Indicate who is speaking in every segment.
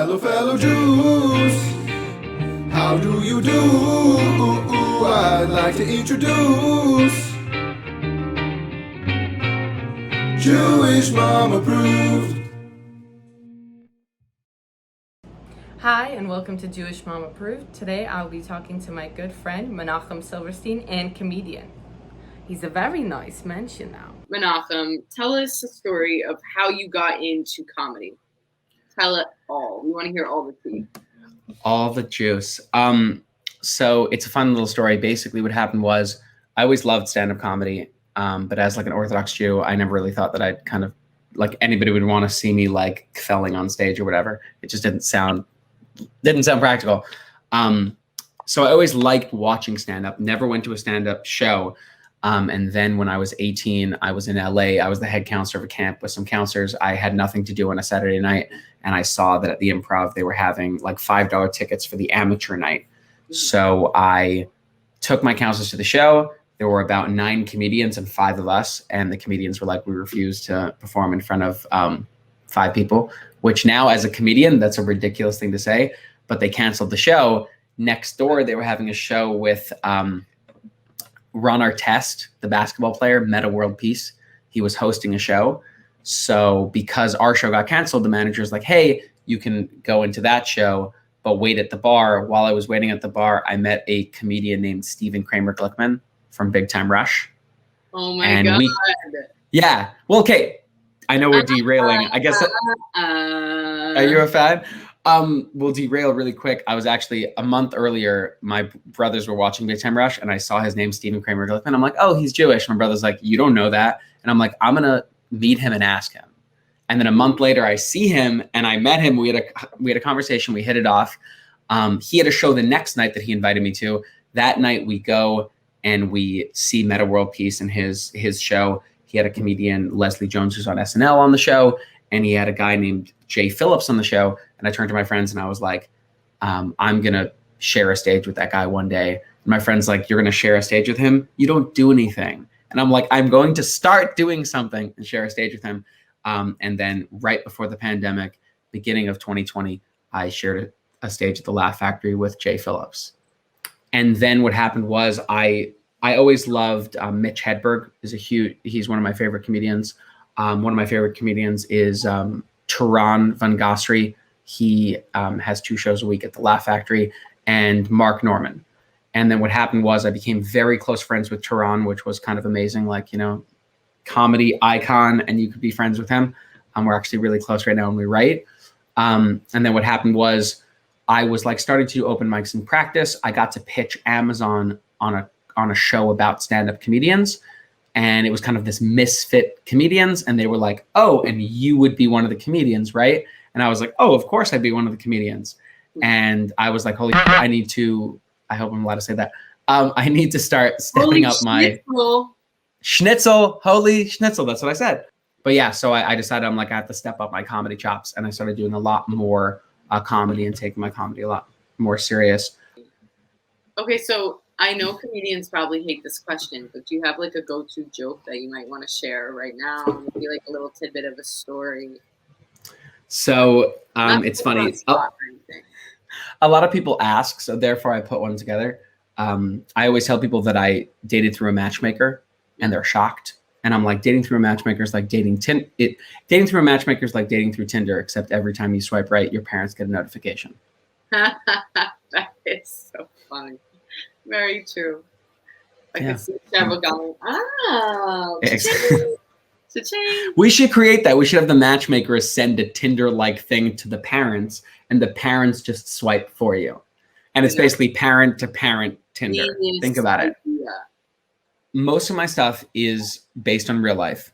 Speaker 1: Fellow Jews, how do you do? I'd like to introduce Jewish Mom Approved.
Speaker 2: Hi, and welcome to Jewish Mom Approved. Today I'll be talking to my good friend Menachem Silverstein and comedian. He's a very nice mention now.
Speaker 3: Menachem, tell us a story of how you got into comedy. Tell it all. We want to hear all the tea.
Speaker 4: All the juice. So it's a fun little story. Basically what happened was I always loved stand-up comedy. But as like an Orthodox Jew, I never really thought that I'd kind of like anybody would want to see me like felling on stage or whatever. It just didn't sound practical. So I always liked watching stand-up, never went to a stand-up show. And then when I was 18, I was in LA. I was the head counselor of a camp with some counselors. I had nothing to do on a Saturday night. And I saw that at the Improv, they were having like $5 tickets for the amateur night. So I took my counselors to the show. There were about 9 comedians and 5 of us. And the comedians were like, we refuse to perform in front of 5 people, which now as a comedian, that's a ridiculous thing to say, but they canceled the show. Next door, they were having a show with Ron Artest, the basketball player, Meta World Peace. He was hosting a show. So because our show got canceled, the manager's like, hey, you can go into that show, but wait at the bar. While I was waiting at the bar, I met a comedian named Stephen Kramer Glickman from Big Time Rush.
Speaker 3: Oh my God.
Speaker 4: Yeah. Well, okay. I know we're derailing. I guess. Are you a fan? We'll derail really quick. I was actually a month earlier, my brothers were watching Big Time Rush and I saw his name, Stephen Kramer Glickman. I'm like, oh, he's Jewish. My brother's like, you don't know that. And I'm like, I'm going to meet him and ask him. And then a month later I see him and I met him. We had a conversation. We hit it off. He had a show the next night that he invited me to. That night we go and we see Meta World Peace and his show. He had a comedian, Leslie Jones, who's on SNL on the show. And he had a guy named Jay Phillips on the show. And I turned to my friends and I was like, I'm going to share a stage with that guy one day. And my friend's like, you're going to share a stage with him? You don't do anything. And I'm like, I'm going to start doing something and share a stage with him. And then right before the pandemic, beginning of 2020, I shared a stage at the Laugh Factory with Jay Phillips. And then what happened was I always loved Mitch Hedberg. He's one of my favorite comedians. One of my favorite comedians is Taran Van Gossri. He has 2 shows a week at the Laugh Factory, and Mark Norman. And then what happened was I became very close friends with Taran, which was kind of amazing, like, you know, comedy icon, and you could be friends with him. We're actually really close right now and we write. And then what happened was I was like starting to do open mics in practice. I got to pitch Amazon on a show about stand-up comedians. And it was kind of this misfit comedians. And they were like, oh, and you would be one of the comedians, right? And I was like, oh, of course I'd be one of the comedians. And I was like, holy shit, I hope I'm allowed to say that. I need to start stepping up my schnitzel, holy schnitzel. That's what I said. But yeah, so I decided I have to step up my comedy chops. And I started doing a lot more comedy and taking my comedy a lot more serious.
Speaker 3: Okay, so I know comedians probably hate this question, but do you have like a go-to joke that you might want to share right now? Maybe like a little tidbit of a story.
Speaker 4: So it's funny. A lot of people ask, so therefore I put one together. I always tell people that I dated through a matchmaker, and they're shocked. And I'm like, dating through a matchmaker is like dating through a matchmaker is like dating through Tinder, except every time you swipe right, your parents get a notification.
Speaker 3: That is so funny. Very true. I could see several going,
Speaker 4: we should create that. We should have the matchmakers send a Tinder-like thing to the parents, and the parents just swipe for you. And it's basically parent-to-parent Tinder. Think about it. Yeah. Most of my stuff is based on real life.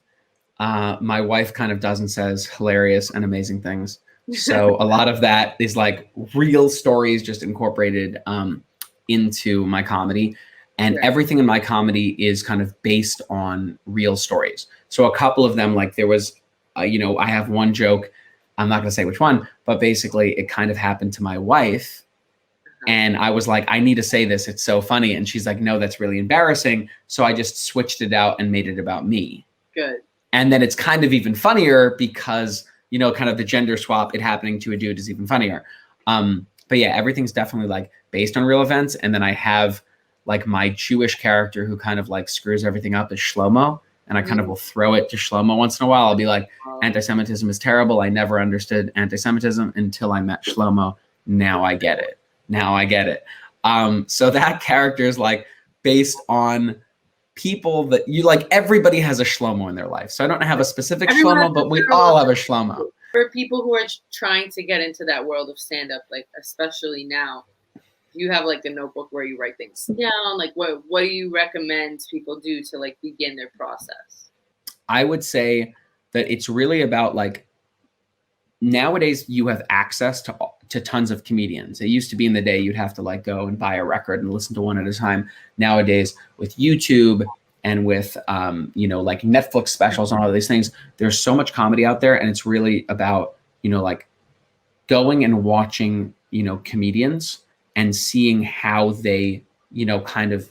Speaker 4: My wife kind of does and says hilarious and amazing things. So a lot of that is like real stories just incorporated into my comedy. And everything in my comedy is kind of based on real stories. So a couple of them, like there was, I have one joke, I'm not going to say which one, but basically it kind of happened to my wife. And I was like, I need to say this. It's so funny. And she's like, no, that's really embarrassing. So I just switched it out and made it about me.
Speaker 3: Good.
Speaker 4: And then it's kind of even funnier because kind of the gender swap, it happening to a dude is even funnier. But yeah, everything's definitely like based on real events. And then I have like my Jewish character who kind of like screws everything up is Shlomo. And I kind of will throw it to Shlomo once in a while. I'll be like, anti-Semitism is terrible. I never understood anti-Semitism until I met Shlomo. Now I get it. So that character is like based on people that you like. Everybody has a Shlomo in their life. So I don't have a specific Shlomo, but we all have a Shlomo.
Speaker 3: For people who are trying to get into that world of stand-up, like especially now, you have like a notebook where you write things down. Like what do you recommend people do to like begin their process?
Speaker 4: I would say that it's really about like nowadays you have access to tons of comedians. It used to be in the day you'd have to like go and buy a record and listen to one at a time. Nowadays with YouTube and with like Netflix specials and all of these things, there's so much comedy out there, and it's really about like going and watching comedians and seeing how they, kind of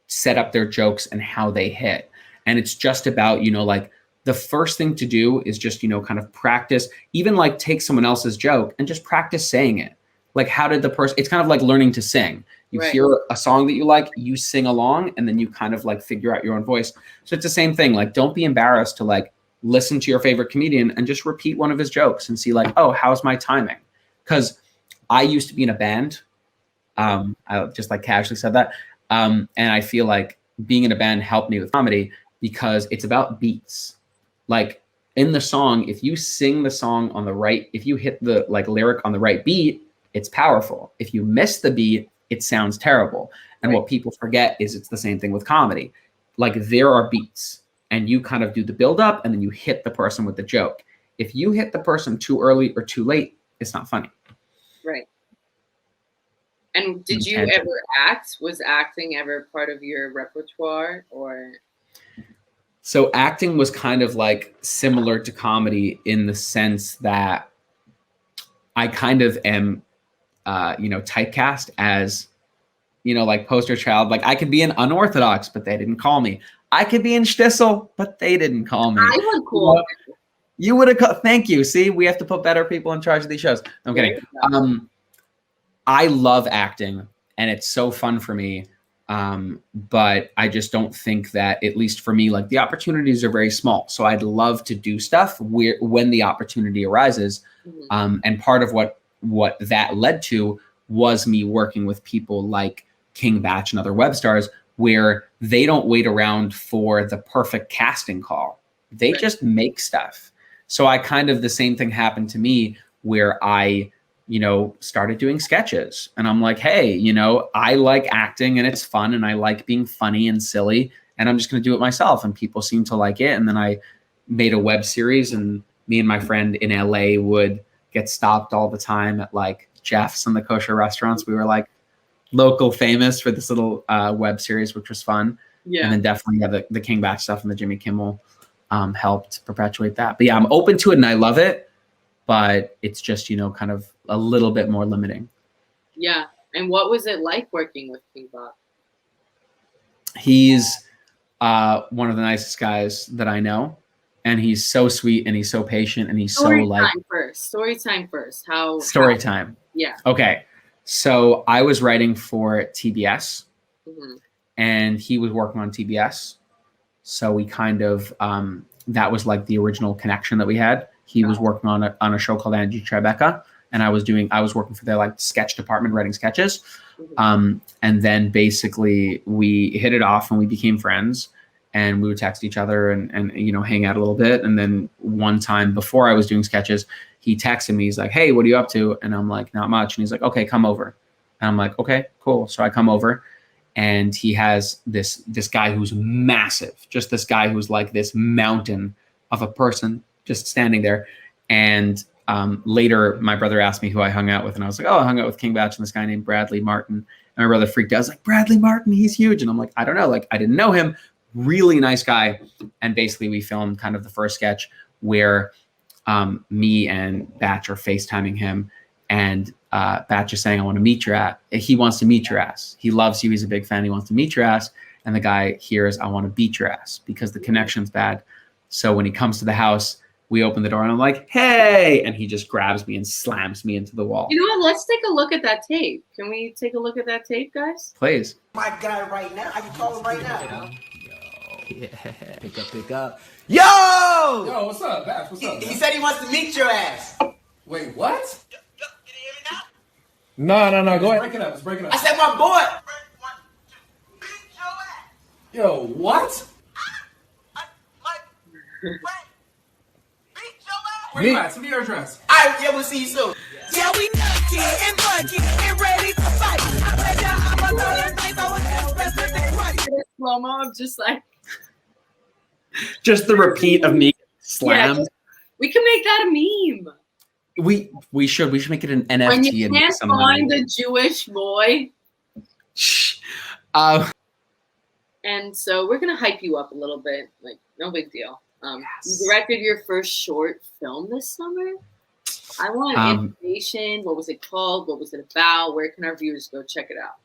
Speaker 4: set up their jokes and how they hit. And it's just about, like the first thing to do is just, kind of practice, even like take someone else's joke and just practice saying it. Like, how did the person, it's kind of like learning to sing. You hear a song that you like, you sing along, and then you kind of like figure out your own voice. So it's the same thing. Like, don't be embarrassed to like listen to your favorite comedian and just repeat one of his jokes and see like, oh, how's my timing? Because I used to be in a band. I just like casually said that. And I feel like being in a band helped me with comedy because it's about beats. Like in the song, if you sing the song on the right, if you hit the like lyric on the right beat, it's powerful. If you miss the beat, it sounds terrible. And what people forget is it's the same thing with comedy. Like there are beats and you kind of do the build up and then you hit the person with the joke. If you hit the person too early or too late, it's not funny.
Speaker 3: Right. And did you ever act? Was acting ever part of your repertoire or?
Speaker 4: So acting was kind of like similar to comedy in the sense that I kind of am, typecast as, like poster child. Like I could be in Unorthodox, but they didn't call me. I could be in Shtisel, but they didn't call me.
Speaker 3: I would cool.
Speaker 4: You would have. Thank you. See, we have to put better people in charge of these shows. I'm kidding. I love acting and it's so fun for me. But I just don't think that, at least for me, like the opportunities are very small. So I'd love to do stuff when the opportunity arises. And part of what that led to was me working with people like King Bach and other web stars, where they don't wait around for the perfect casting call. They just make stuff. So I kind of, the same thing happened to me where I started doing sketches and I'm like, hey, I like acting and it's fun and I like being funny and silly and I'm just going to do it myself. And people seem to like it. And then I made a web series and me and my friend in LA would get stopped all the time at like Jeff's and the kosher restaurants. We were like local famous for this little web series, which was fun. Yeah. And then definitely the King Bach stuff and the Jimmy Kimmel helped perpetuate that. But yeah, I'm open to it and I love it. But it's just, kind of a little bit more limiting.
Speaker 3: Yeah. And what was it like working with King Bach?
Speaker 4: He's one of the nicest guys that I know. And he's so sweet and he's so patient and he's Story
Speaker 3: time first. Story time. Yeah.
Speaker 4: Okay. So I was writing for TBS and he was working on TBS. So we kind of, that was like the original connection that we had. He was working on a show called Angie Tribeca, and I was working for their like sketch department, writing sketches. And then basically we hit it off and we became friends and we would text each other and hang out a little bit. And then one time before I was doing sketches, he texted me, he's like, hey, what are you up to? And I'm like, not much. And he's like, okay, come over. And I'm like, okay, cool. So I come over and he has this guy who's massive, just this guy who's like this mountain of a person just standing there. And later my brother asked me who I hung out with. And I was like, oh, I hung out with King Bach and this guy named Bradley Martin. And my brother freaked out. I was like, Bradley Martin, he's huge. And I'm like, I don't know. Like, I didn't know him. Really nice guy. And basically we filmed kind of the first sketch where me and Bach are FaceTiming him. And Bach is saying, I want to meet your ass. He wants to meet your ass. He loves you. He's a big fan. He wants to meet your ass. And the guy hears, I want to beat your ass because the connection's bad. So when he comes to the house, We open the door and I'm like, hey, and he just grabs me and slams me into the wall.
Speaker 3: You know what? Let's take a look at that tape. Can we take a look at that tape, guys?
Speaker 4: Please.
Speaker 5: My guy right now. I can call him right now.
Speaker 6: Yeah.
Speaker 5: Pick up. Yo!
Speaker 1: Yo, what's up, Bash? What's up?
Speaker 5: He said he wants to meet your ass.
Speaker 1: Wait, what?
Speaker 5: Yo, can you hear me now?
Speaker 1: No. Go ahead. It's breaking up.
Speaker 5: I said my boy.
Speaker 1: Yo, what? Where you at? Send me your address.
Speaker 5: Alright, yeah, we'll see you soon.
Speaker 7: Yeah, we nutty and bucky and ready to fight. I bet ya I'm a little nice, I was best that they right.
Speaker 3: Slow-mo of just like...
Speaker 4: Just the repeat of me slammed.
Speaker 3: Yeah, we can make that a meme.
Speaker 4: We should make it an NFT.
Speaker 3: When you
Speaker 4: and
Speaker 3: can't
Speaker 4: some money.
Speaker 3: find the Jewish boy.
Speaker 4: Shh.
Speaker 3: And so we're going to hype you up a little bit. Like, no big deal.
Speaker 4: Yes.
Speaker 3: You directed your first short film this summer. I want information. What was it called? What was it about? Where can our viewers go check it out?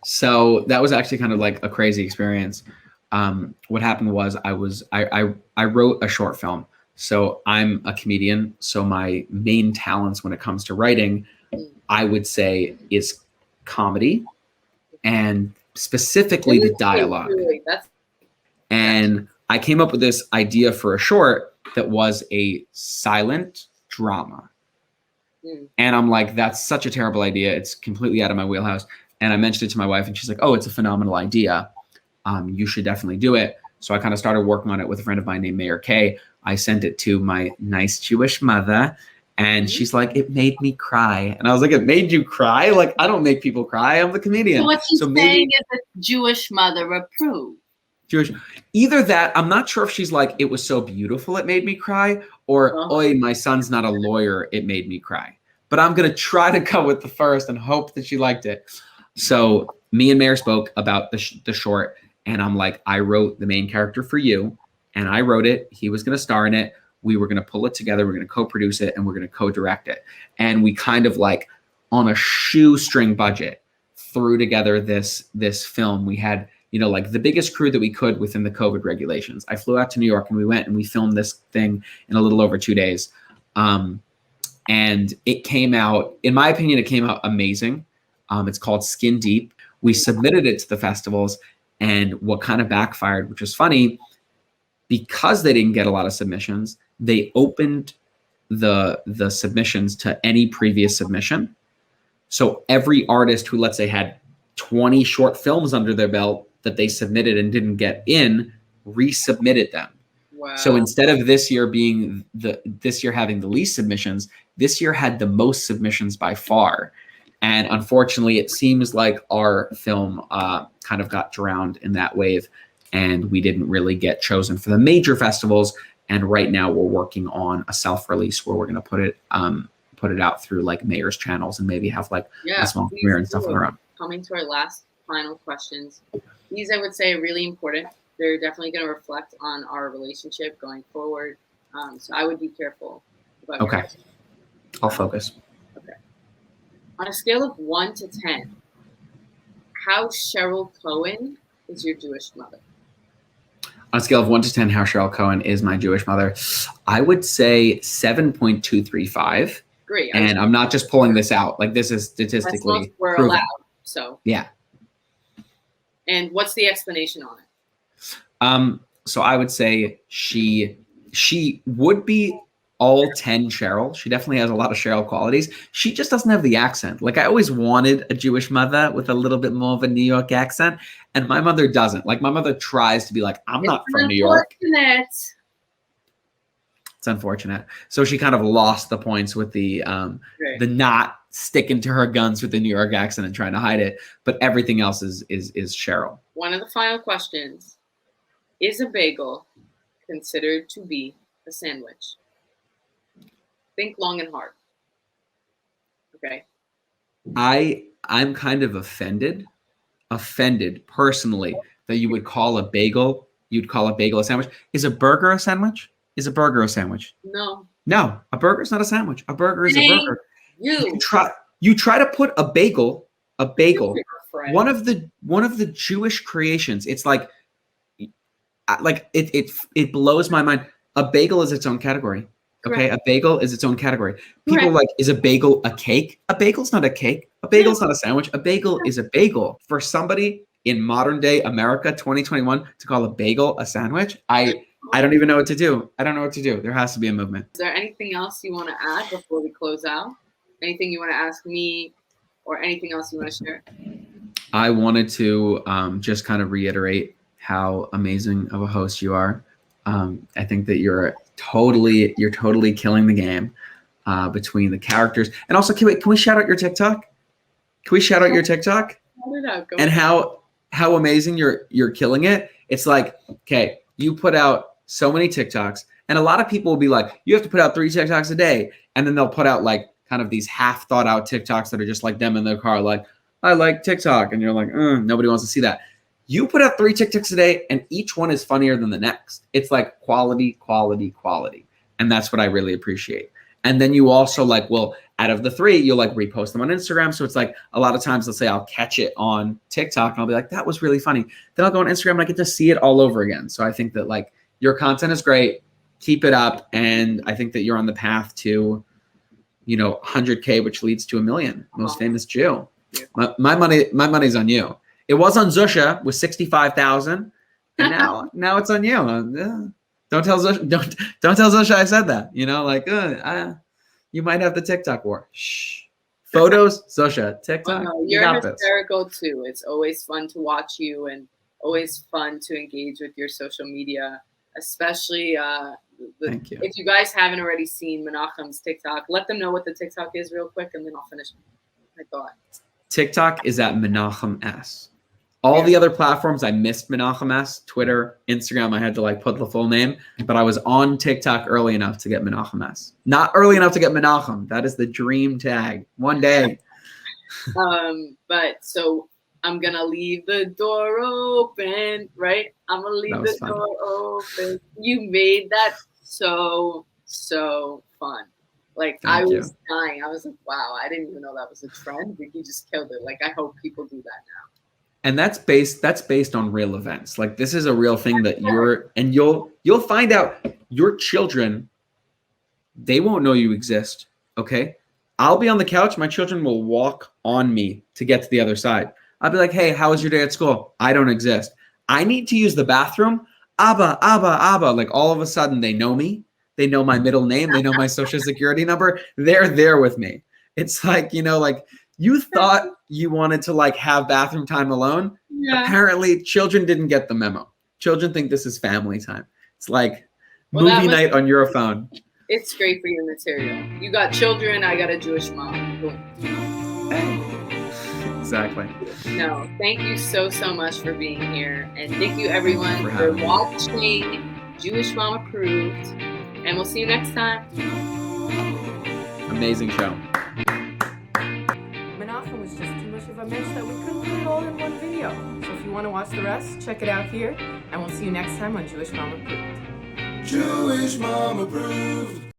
Speaker 4: So that was actually kind of like a crazy experience. What happened was I wrote a short film. So I'm a comedian. So my main talents when it comes to writing, I would say, is comedy and specifically the dialogue. And I came up with this idea for a short that was a silent drama. And I'm like, that's such a terrible idea. It's completely out of my wheelhouse. And I mentioned it to my wife and she's like, oh, it's a phenomenal idea. You should definitely do it. So I kind of started working on it with a friend of mine named Mayor Kay. I sent it to my nice Jewish mother and she's like, it made me cry. And I was like, it made you cry? Like, I don't make people cry. I'm the comedian.
Speaker 3: So what she's saying is that Jewish mother approved.
Speaker 4: Jewish. Either that, I'm not sure if she's like, it was so beautiful it made me cry, or, oi, my son's not a lawyer, it made me cry. But I'm going to try to go with the first and hope that she liked it. So me and Mayor spoke about the short, and I'm like, I wrote the main character for you, and I wrote it. He was going to star in it. We were going to pull it together. We're going to co-produce it, and we're going to co-direct it. And we kind of like, on a shoestring budget, threw together this film. We had, you know, like the biggest crew that we could within the COVID regulations. I flew out to New York and we went and we filmed this thing in a little over 2 days. And it came out, in my opinion, it came out amazing. It's called Skin Deep. We submitted it to the festivals, and what kind of backfired, which was funny, because they didn't get a lot of submissions, they opened the submissions to any previous submission. So every artist who, let's say, had 20 short films under their belt that they submitted and didn't get in, resubmitted them.
Speaker 3: Wow.
Speaker 4: So instead of this year having the least submissions, this year had the most submissions by far. And unfortunately, it seems like our film kind of got drowned in that wave, and we didn't really get chosen for the major festivals. And right now we're working on a self-release where we're going to put it out through like Mayor's channels and maybe have like a small premiere and stuff on our own.
Speaker 3: Coming to our last final questions. These, I would say, are really important. They're definitely going to reflect on our relationship going forward. So I would be careful about your questions.
Speaker 4: I'll focus.
Speaker 3: Okay. On a scale of 1 to 10, how Sheryl Cohen is your Jewish mother?
Speaker 4: On a scale of 1 to 10, how Sheryl Cohen is my Jewish mother, I would say 7.235.
Speaker 3: Great.
Speaker 4: And I'm not just pulling this out. Like, this is statistically
Speaker 3: we're
Speaker 4: proven.
Speaker 3: allowed. So
Speaker 4: yeah.
Speaker 3: And what's the explanation on it?
Speaker 4: So I would say she would be all 10 Sheryl. She definitely has a lot of Sheryl qualities. She just doesn't have the accent. Like, I always wanted a Jewish mother with a little bit more of a New York accent, and my mother doesn't. Like, my mother tries to be like, I'm not from New York. It's unfortunate. So she kind of lost the points with the not sticking to her guns with the New York accent and trying to hide it. But everything else is Sheryl.
Speaker 3: One of the final questions: is a bagel considered to be a sandwich? Think long and hard. Okay.
Speaker 4: I'm kind of offended personally that you would call a bagel. You'd call a bagel a sandwich. Is a burger a sandwich? Is a burger a sandwich?
Speaker 3: No.
Speaker 4: No, a burger is not a sandwich. A burger is a burger.
Speaker 3: You
Speaker 4: try to put a bagel, one of the Jewish creations. It's like it blows my mind. A bagel is its own category. Okay,
Speaker 3: Correct.
Speaker 4: a bagel is its own category. People
Speaker 3: Correct.
Speaker 4: are like, is a bagel a cake? A bagel's not a cake. A bagel's not a sandwich. A bagel is a bagel. For somebody in modern day America, 2021, to call a bagel a sandwich, I don't even know what to do. I don't know what to do. There has to be a movement.
Speaker 3: Is there anything else you want to add before we close out? Anything you want to ask me or anything else you want to share?
Speaker 4: I wanted to just kind of reiterate how amazing of a host you are. I think that you're totally killing the game between the characters. And also, can we shout out your TikTok? Can we shout out your TikTok? And how amazing you're killing it. It's like, okay, you put out so many TikToks, and a lot of people will be like, you have to put out 3 TikToks a day, and then they'll put out like kind of these half thought out TikToks that are just like them in their car, like, I like TikTok, and you're like, nobody wants to see that. You put out 3 TikToks a day, and each one is funnier than the next. It's like quality, quality, quality. And that's what I really appreciate. And then you also like, well, out of the 3, you'll like repost them on Instagram. So it's like a lot of times, let's say I'll catch it on TikTok and I'll be like, that was really funny. Then I'll go on Instagram and I get to see it all over again. So I think that like your content is great. Keep it up. And I think that you're on the path to, 100K, which leads to 1 million. Most famous Jew. My money's on you. It was on Zusha with 65,000, and now it's on you. Don't tell Zusha. Don't tell Zusha I said that. You might have the TikTok war. Shh. Photos, Zusha. TikTok.
Speaker 3: You're hysterical too. It's always fun to watch you, and always fun to engage with your social media, especially.
Speaker 4: Thank you.
Speaker 3: If you guys haven't already seen Menachem's TikTok, let them know what the TikTok is real quick, and then I'll finish my thought.
Speaker 4: TikTok is at Menachem S. All the other platforms, I missed Menachem S. Twitter, Instagram, I had to like put the full name, but I was on TikTok early enough to get Menachem S. Not early enough to get Menachem. That is the dream tag. One day.
Speaker 3: But so I'm going to leave the door open, right? I'm going to leave the door open. You made that so fun. Like, I was dying. I was like, wow, I didn't even know that was a trend, but you just killed it. Like, I hope people do that now.
Speaker 4: And that's based on real events. Like, this is a real thing that you'll find out your children, they won't know you exist. Okay. I'll be on the couch. My children will walk on me to get to the other side. I'll be like, hey, how was your day at school? I don't exist. I need to use the bathroom. Abba, Abba, Abba. Like, all of a sudden they know me. They know my middle name. They know my social security number. They're there with me. It's like, like you thought you wanted to like have bathroom time alone. Yeah. Apparently children didn't get the memo. Children think this is family time. It's like movie night on your phone.
Speaker 3: It's great for your material. You got children. I got a Jewish mom. Boom.
Speaker 4: Exactly.
Speaker 3: No, thank you so much for being here. And thank you everyone for watching Jewish Mom Approved. And we'll see you next time.
Speaker 4: Amazing show.
Speaker 2: Menachem was just too much of a mess that we couldn't put it all in one video. So if you want to watch the rest, check it out here. And we'll see you next time on Jewish Mom Approved.
Speaker 7: Jewish Mom Approved.